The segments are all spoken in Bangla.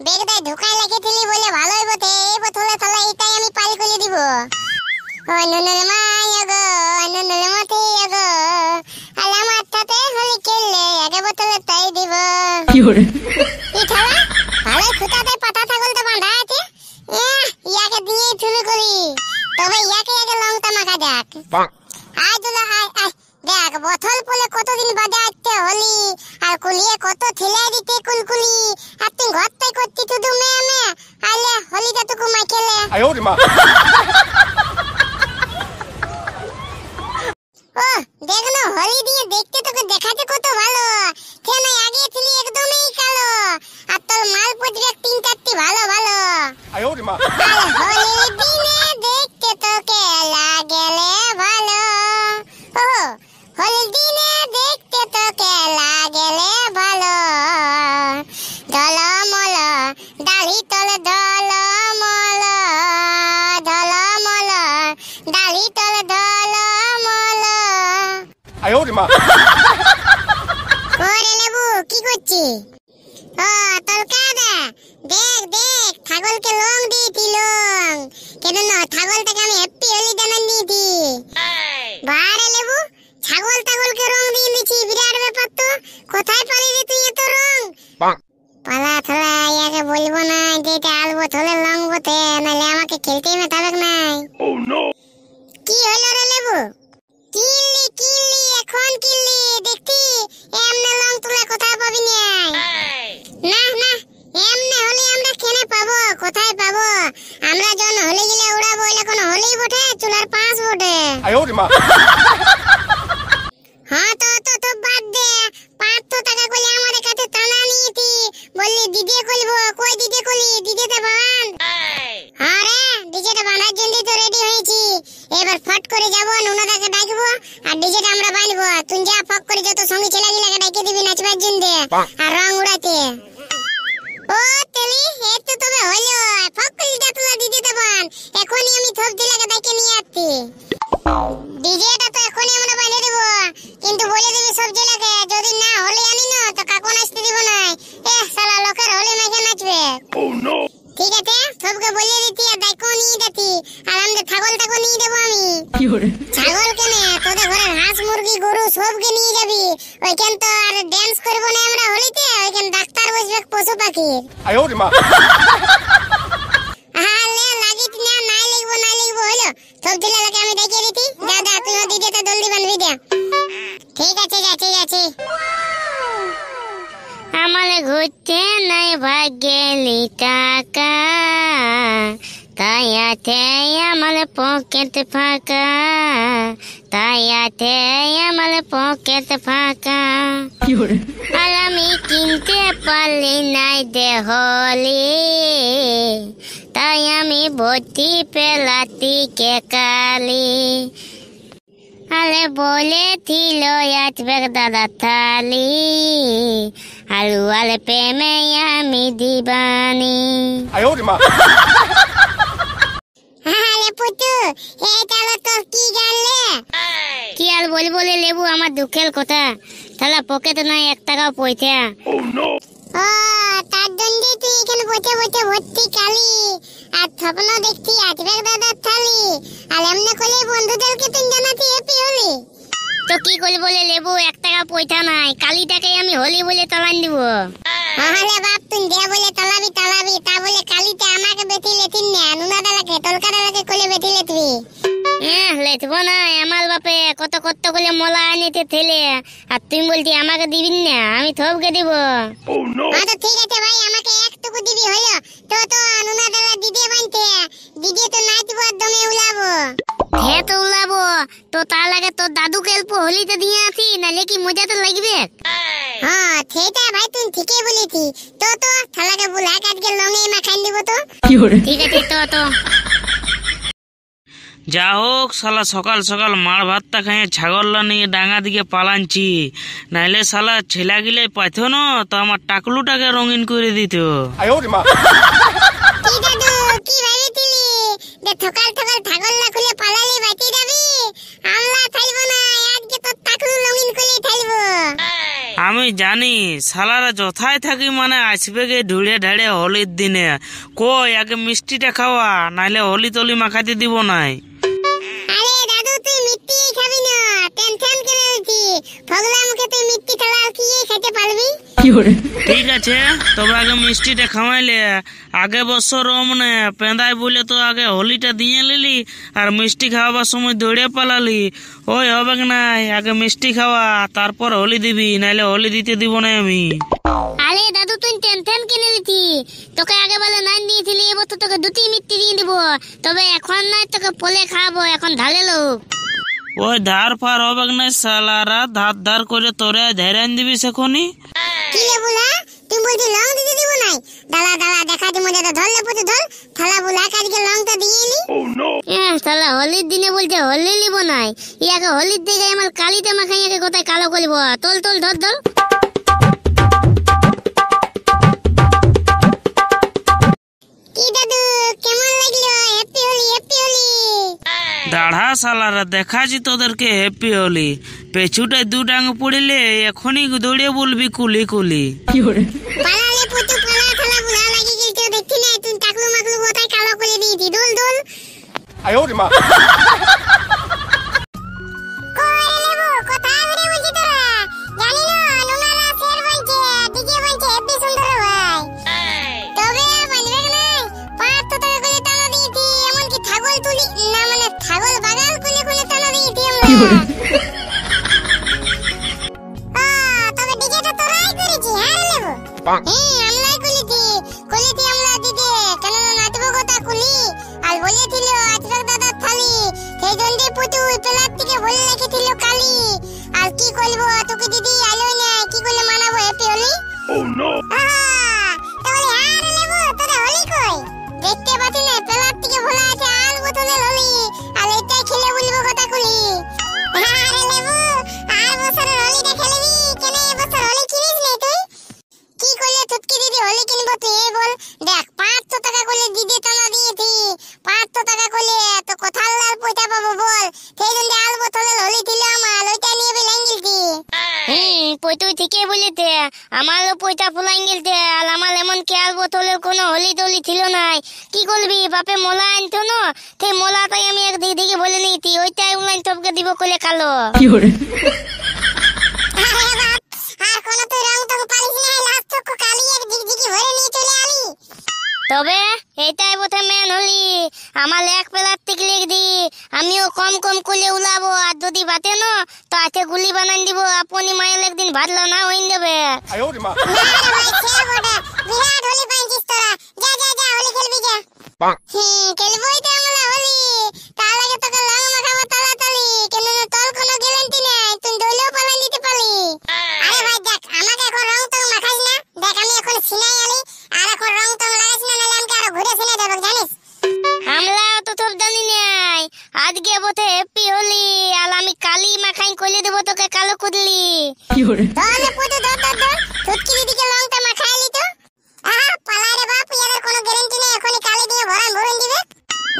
বেগদায় ঢুকাই রেখেছিলি বলে ভালোই বটে। এই বোতলে তাহলে এটাই আমি পাল করে দিব। ও নুনুর মায় গো, নুনুর মতি গো, আলা মাথাতে হলি খেললে আগে বোতলে তাই দিব। কি হরে এই থালা ভালো খুঁটাতে পাতা ছাগলটা বাঁধা আছে। ইয়াকে দিয়ে শুরু করি, তবে ইয়াকে আগে লংটা মাখা যাক। আয় দুলা আয় আয়, দেখ বোতল পলে কতদিন বাদে আসতে হলি, আর কুলিয়ে কত ঠেলে দিতে কুলকুলি, আর তুই ঘরটাই করছি শুধু মেয়ে মেয়ে। আইলে হলিটা টুকু মাই খেলে। ও দেখ না, হলি দিয়ে দেখতে তোকে দেখাতে কত ভালো, কেন আগে ছিলি একদমই কালো, আর তোর মাল পড়বে 3-4টি ভালো ভালো। হলির দিনে দেখতে তোকে লাগেলে ভালো, ও হলির দিনে দেখতে তোকে লাগেলে ভালো। ঢলমল ডালি তলে ঢলমল, ঢলমল ডালি তলে ঢলমল। ওরে লেবু কি করছি? ও তোর কাদা দেখ দেখ, ছাগলকে লং দিয়েছি লং, কেন না ছাগলটাকে আমি হ্যাপি হোলি জানান দিয়েছি। বারে লেবু ছাগলকে রং দিয়ে দিয়েছি, বিরাট ব্যাপার তো। কোথায় পালি রে তুই এত রং? পালা থালা ইয়াকে বলবো না যে এটা আলবো থলে লং বটে, নাহলে আমাকে খেলতেই মেটাবে নাই। কি হলো রে লেবু? কিনলি কিনলি এখন কিনলি, দেখতি এমনে লং তুলে কোথায় পাবি নাই। না না এমনে হলে আমরা কেনে পাবো, কোথায় পাবো? আমরা যখন হলে গেলে উড়াবো, এখন হলেই বটে চুলার পাঁচ বটে। হ্যাঁ তো তো তো বাদ দে, 500 টাকা কইলে আমাদের কাছে টানা নিয়েছি, বললি দিদি কইবো, কই দিদি কইলি দিদিতে বান। হ্যাঁ রে ডিজেটা বাঁধার জন্য তো রেডি হয়েছি, এবার ফট করে যাব, নুনাদাকে ডাকবো আর ডিজেটা আমরা বাঁধবো। তুই যা ফক করে যত সঙ্গী ছেলেগুলোকে ডাকে দিবি নাচবার জন্য আর রং উড়াতে। ও তেলি এই তো তবে হলো, ফক করে যা তোলা দিদিতে বান, এখনই আমি সব ছেলেকে ডাকে নিয়ে আসছি। ডিজেটা তো এখনই আমরা বাঁধে দেব, কিন্তু বলে দিবি সব ছেলেকে যদি না হলে আনি না তো কাকু নাচতে দিব না। শালা লোকের হলে মেঘে নাচবে। ঠিক আছে সবকে বলে দিতি আর ডাকো নিয়ে দিতি, আর আমাদের ছাগলটাকে নিয়ে দেবো আমি। ছাগল কেনে তোদের ঘরের হাঁস মুরগি গরু সবকে নিয়ে যাবি, ওইখান তো আর ড্যান্স করবো না আমরা হলিতে, ওইখান ডাক্তার বসবে পশু পাখির। আলে লাগিত না নাই লিখবো নাই লিখবো হলো, সব ছেলেকে আমি দেখিয়ে দিতি। দাদা তুই দিদিতে জলদি বানবি দে। ঠিক আছে যা, ঠিক আছে। আমার ঘুরতে নাই ভাগ্যেলি টাকা, তাই আছে আমার পকেট ফাঁকা, তাই আছে আমার পকেট ফাঁকা। আর আমি কিনতে পারলি নাই দেহলি, তাই আমি ভর্তি পেলাতি কে কালি। আরে বলেছিল আসবে দাদা থালি, আলু আলে প্রেমে আমি দিবানি। আরে পুতু এই তাহলে তো কি জানলে? কি আর বলবো রে লেবু, আমার দুঃখের কথা, তাহলে পকেটে নাই 1 টাকাও পয়সা। ও তার জন্য তুই এখানে বসে বসে ভর্তি কালি আর স্বপ্ন দেখছি আসবে দাদার থালি, আর এমনি করলে বন্ধুদেরকে তুই জানাতি হ্যাপি হোলি। তো কি করবো রে লেবু, 1 টাকা পয়সা নাই, কালিটাকে আমি হোলি বলে তলান দিব। আরে বাপ তুই দে বলে তলাবি তলাবি, তা বলে কালিটা আমাকে বেটি লেতিন না, নুনাদালাকে তলকাদালাকে কোলে বেটি লেতবি। লেতবো না, আমার বাপে কত কত করে মোলা আনিতে থেলে, আর তুই বলতি আমাকে দিবি না, আমি সবকে দিব। তো ঠিক আছে ভাই, আমাকে একটুকু দিবি হলো, তো তো নুনাদালা দিদি বানতে দিদি তো নাচবো আর দমে উলাবো। হ্যাঁ তো উলাবো, তো তার লাগে তোর দাদুকে অল্প হোলিতে দিয়ে আসি, নালে কি মজা তো লাগবে। হ্যাঁ সেটা ভাই তুই ঠিকই বলেছি, তো তো থালাকে বুলা কাটকে লঙে মাখাই দিব। তো ঠিক আছে তো তো যা হোক শালা সকাল সকাল মার ভাতটা খাইয়ে ছাগলটা নিয়ে ডাঙ্গা দিকে পালানছি, নাইলে শালা ছেলেগিলে পাইত না তো আমার টাকলুটাকে রঙিন করে দিত। কি দাদু কি ভাবিছিলি যে সকাল সকাল ছাগল না খুলে পালালে বাঁচি যাবি? আমরা থাইব না, আজকে তো টাকলু রঙিন করে থাইব। আমি জানি শালারা যথায় থাকি মানে আসবে গে ঢুড়ে ঢাড়ে হোলির দিনে। কই আগে মিষ্টিটা খাওয়া, নাইলে হোলি তলি মাখাতে দিব নাই। আরে দাদু তুই মিষ্টি খাবি না, টেনশন কেন হইছি? ফগলা মুখে তুই মিষ্টি ছাড়া আর কি খেতে পারবি? ঠিক আছে, তবে আগে মিষ্টিটা খাওয়াইলে। আগে বছর মানে পেঁদাই বলে তো আগে হোলিটা দিয়ে নিলি আর মিষ্টি খাওয়াবার সময় দৌড়ে পালালি। ওই হবে নাই, আগে মিষ্টি খাওয়া তারপর হোলি দিবি, নাইলে হোলি দিতে দিব না আমি। আরে দাদু তুই টেনশন কেন নিতি? তোকে আগে বলে নাই দিয়েছিলি, এবার তো তোকে দুটি মিষ্টি দিয়ে দিব। তবে এখন নাই, তোকে পলে খাবো, এখন ঢালে লোক। ওই ধার ফার হবে না, শালারা ধার ধার করে তোরে ধেরান দিবি সেখনি। কি লে বুলা, তুই বলছি লং দিতে দিব নাই? দালা দালা দেখা দি মজা, ধরলে পথে ধর থালা বুলা কাজকে লংটা দিয়ে এলি। শালা হোলির দিনে বলছে হোলি লিব নাই, ইয়াকে হোলির দিকে আমার কালিতে মাখাইয়াকে কোথায় কালো করব। তোল তোল ধর ধর। কি দাদু কেমন লাগলো? Happy Holi, happy Holi. দাঁড়া শালারা, দেখাছি তোদেরকে হ্যাপি হোলি। পেছুটায় দু ডাঙ পড়িলে এখনই দৌড়ে বলবি কুলি কুলি। পালালে পুতু পালা, থালা বুলা লাগি গেলছে, দেখছি না তুই টাকলু মাকলু কোথায় কালো করে দিয়েছি। দোল দোল। আয় ওরে মা। কই লেবু কোথায় ঘুরে বলছি তোরা? জানি না নুনারা ফের বলছে ডিজে বলছে হেব্বি সুন্দর হয়। তবে মানবে না, পাঁচ তো টাকা করে টানা দিয়েছি, এমনকি ছাগল তুলি না মানে ছাগল বাগাল খুলে খুলে টানা দিয়েছি আমরা। তবে ডিজেটা তোরাই করেছি। হ্যাঁ লেবু, আমরাই করেছি। করেছি আমরা দিদি, কেন নাচবো কথা কুলি আর বলেছিল আজরাক দাদার থালি, সেই জন্য পুতুল পেলার থেকে বলে রেখেছিল কালি। আর কি করবো, তোকে দিদি আলো না, কি করে মানাবো হ্যাপি হোলি? তাহলে হ্যাঁ রে লেবু, তোরা হোলি কই? দেখতে পাচ্ছি না পেলার থেকে ভোলা আছে আর বোতলের হোলি, আর এটাই খেলে বলবো কথা কুলি। হ্যাঁ রে লেবু, আর বছরের হোলিটা খেলবি কেন? এবছর হোলি কিনিস নাই তুই? কি করলে তুতকি দিদি হোলি কিনবো তুই এই বল? দেখ 500 টাকা করে দিদি টানা দিয়েছি, 500 টাকা করলে তো কোথাল লাল পয়সা পাবো বল? সেই জন্য আল বোতলের হোলি ছিল আমার, ওইটা নিয়ে বেলাইন গেলছি। তুই ঠিকই বলিতে, আমারও পয়সা ফুলাইন গেলতে। আর আমার এমন কি আল বোতলের কোনো হোলি টলি ছিল নাই। কি করবি, বাপে মোলা আনতো না, সেই মোলাটাই আমি এক দিদিকে বলে নিয়েছি, ওইটাই উলাইন তোকে দিব কলে কালো। আর কোন তুই রং তো পারিস না, লাস্ট তো কালি এক দিকদিকি ভরে নিয়ে চলে আলি। তবে এইটাই বোধ মেন হলি, আমার এক পেলার থেকে লিখ দি, আমিও কম কম করে উলাবো। আর যদি বাতে না তো আছে গুলি বানান দিব, আপনি মায়ের একদিন ভাতলো না হইন দেবে। আয় ওরে মা। বিরাট হোলি পাইছিস তোরা, যা যা যা হোলি খেলবি যা। খেলবই তো আমরা হোলি, তার আগে তোকে লং মাখাবো তাড়াতাড়ি, কেন তোর কোনো গ্যারান্টি নাই তুই দইলেও পালান দিতে পারলি। আরে ভাই দেখ, আমাকে এখন রং টং মাখাইস না, দেখ আমি এখন সিনাই আলি, আর এখন রং টং লাগাইস না, নাহলে আমাকে আরো ঘুরে সিনাই দেবো জানিস। আমরাও তো সব জানি নাই, আজকে বোধে হ্যাপি হোলি, আর আমি কালি মাখাই কইলে দেবো তোকে কালো কুদলি। তাহলে পুজো ধর ধর ধর, তুতকি দিদিকে লংটা মাখাইলি তো। পালা রে বাপ, ইয়াদের কোনো গ্যারান্টি নেই, এখনই কালি দিয়ে ভরন দিবে।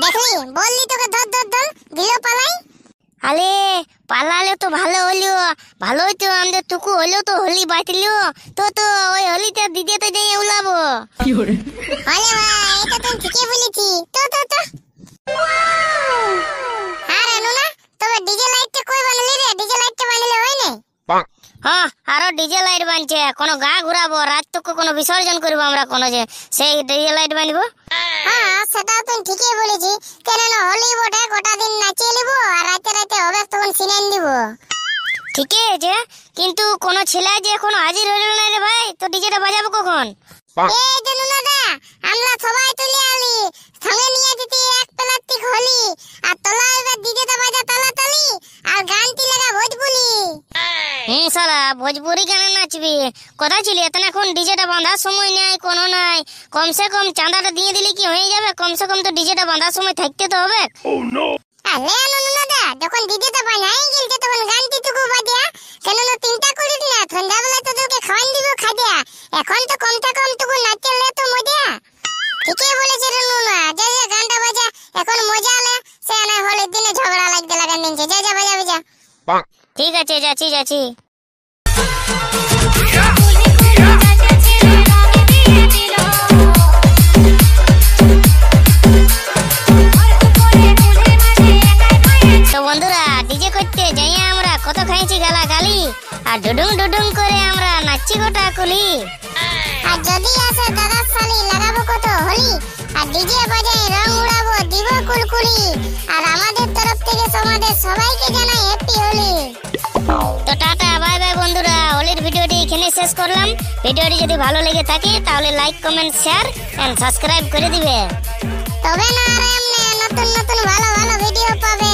দেখলি বললি তোকে ধর ধর ধর, দিল পালাই। আরে পালালে তো ভালো হলো, ভালোই তো আমাদের টুকু হলো তো হোলি বাঁচলো তো। তো ওই হোলিতে দিদিতে যাই উলাবো। আরে ভাই এটা তুই ঠিকই বলেছি, তো তো তো। আরে নুনা, তবে ডিজে লাইটটা কই বানালি রে? ডিজে লাইটটা বানালে হয় না? হ্যাঁ, আরো ডিজে লাইট বানছে, কোনো গা ঘুরাবো, রাত তো কোনো বিসর্জন করবো আমরা, কোনো যে সেই ডিজে লাইট বানবো। হ্যাঁ সেটাও তুই ঠিকই বলেছি, কেননা হোলি বটে, গোটা দিন নাচিয়ে নিবো আর রাতে রাতে হবে তখন সিনেন দিব। ঠিকই আছে, কিন্তু কোন ছেলে যে এখনো হাজির হইল না রে ভাই, তো ডিজেটা বাজাবো কখন? এই যে নুনাদা, আমরা সবাই তুলে আলি, সঙ্গে নিয়ে যেতে এক প্লাস্টিক হোলি, আর তোলা এবার ডিজেটা বাজা তালাতালি, আর গানটি লাগা ভোজপুরি। শালা ভোজপুরি গানে নাচবি? কোথায় ছিলি এতক্ষণ? এখন ডিজেটা বাঁধার সময় নাই, কোনো নাই। কমসে কম চাঁদাটা দিয়ে দিলে কি হয়ে যাবে? কমসে কম তো ডিজেটা বাঁধার সময় থাকতে তো হবে। আরে নুনাদা, যখন ডিজেটা বাঁধাই গেলছে তখন গানটি টুকু বাজা, কেন চিন্তা করিস না, সন্ধ্যাবেলা তোদেরকে খাওয়ান দিব খাজা, এখন তো কমসে কম টুকু নাচলে তো মজা। ঠিকই বলেছে রে নুনা, যা যা গানটা বাজা, এখন মজা আলে, সে না হলে দিনে ঝগড়া লাগতে লাগান দিনছে, যা যা বাজাবে যা। ঠিক আছে, যাচ্ছি যাচ্ছি। তো বন্ধুরা ডিজে করতে যাই আমরা কত খাইছি গালাগালি, আর ডুডুং ডুডুং করে আমরা নাচছি গোটা কুলি। আর যদি আসে দাদার শালি লাগাবো কত হোলি, আর ডিজে বাজাই রং উড়াবো দিব কুলকুলি। আর আমাদের তরফ থেকে তোমাদের সবাইকে জানাই হ্যাপি হোলি। তো টাটা বাই বাই বন্ধুরা, হোলির ভিডিওটি এখানে শেষ করলাম। ভিডিওটি যদি ভালো লেগে থাকে তাহলে like comment share and subscribe করে দিবে, তবে না আর এমনি নতুন নতুন ভালো ভালো ভিডিও পাবে।